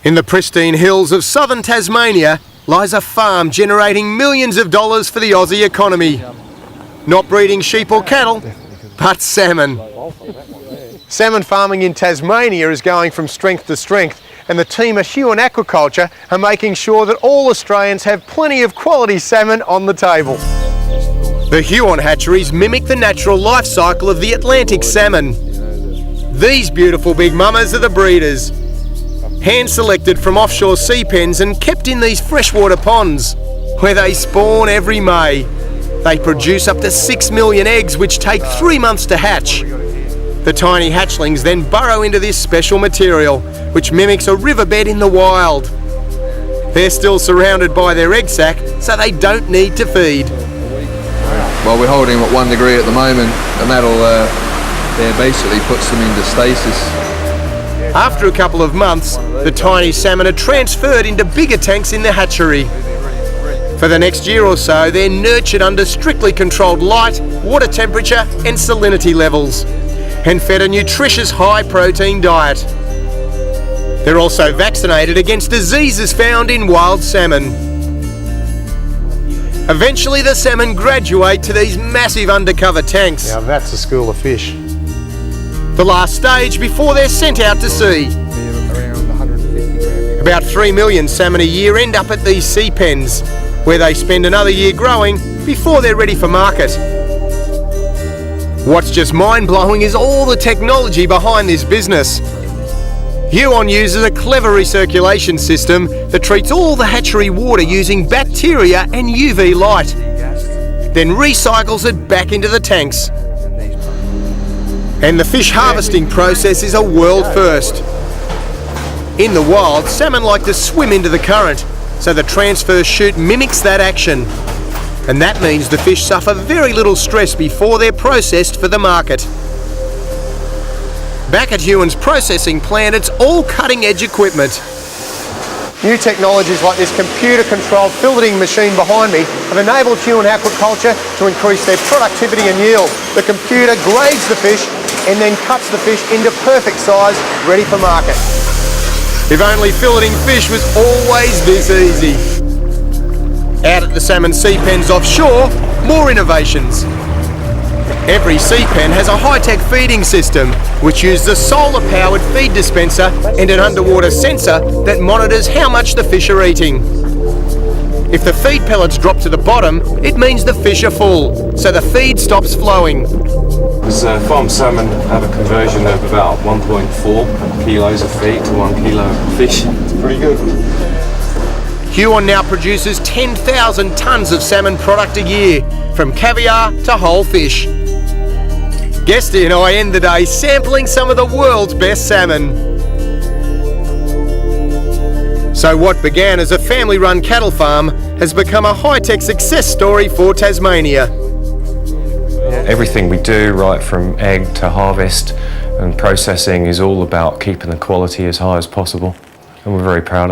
In the pristine hills of southern Tasmania lies a farm generating millions of dollars for the Aussie economy. Not breeding sheep or cattle, but salmon. Salmon farming in Tasmania is going from strength to strength, and the team at Huon Aquaculture are making sure that all Australians have plenty of quality salmon on the table. The Huon hatcheries mimic the natural life cycle of the Atlantic salmon. These beautiful big mamas are the breeders, hand-selected from offshore seapens and kept in these freshwater ponds, where they spawn every May. They produce up to 6 million eggs, which take 3 months to hatch. The tiny hatchlings then burrow into this special material, which mimics a riverbed in the wild. They're still surrounded by their egg sac, so they don't need to feed. Well, we're holding them at 1 degree at the moment, and that'll basically puts them into stasis. After a couple of months, the tiny salmon are transferred into bigger tanks in the hatchery. For the next year or so, they're nurtured under strictly controlled light, water temperature and salinity levels, and fed a nutritious high-protein diet. They're also vaccinated against diseases found in wild salmon. Eventually, the salmon graduate to these massive undercover tanks. Now that's a school of fish. The last stage before they're sent out to sea. About 3 million salmon a year end up at these sea pens, where they spend another year growing before they're ready for market. What's just mind-blowing is all the technology behind this business. Huon uses a clever recirculation system that treats all the hatchery water using bacteria and UV light, then recycles it back into the tanks. And the fish harvesting process is a world first. In the wild, salmon like to swim into the current, so the transfer chute mimics that action. And that means the fish suffer very little stress before they're processed for the market. Back at Huon's processing plant, it's all cutting-edge equipment. New technologies like this computer-controlled filleting machine behind me have enabled Huon Aquaculture to increase their productivity and yield. The computer grades the fish and then cuts the fish into perfect size, ready for market. If only filleting fish was always this easy. Out at the salmon sea pens offshore, more innovations. Every sea pen has a high-tech feeding system, which uses a solar-powered feed dispenser and an underwater sensor that monitors how much the fish are eating. If the feed pellets drop to the bottom, it means the fish are full, so the feed stops flowing. This farm salmon have a conversion of about 1.4 kilos of feed to 1 kilo of fish. It's pretty good. Huon now produces 10,000 tonnes of salmon product a year, from caviar to whole fish. Guesty and I end the day sampling some of the world's best salmon. So what began as a family-run cattle farm has become a high-tech success story for Tasmania. Everything we do, right from egg to harvest and processing, is all about keeping the quality as high as possible, and we're very proud of it.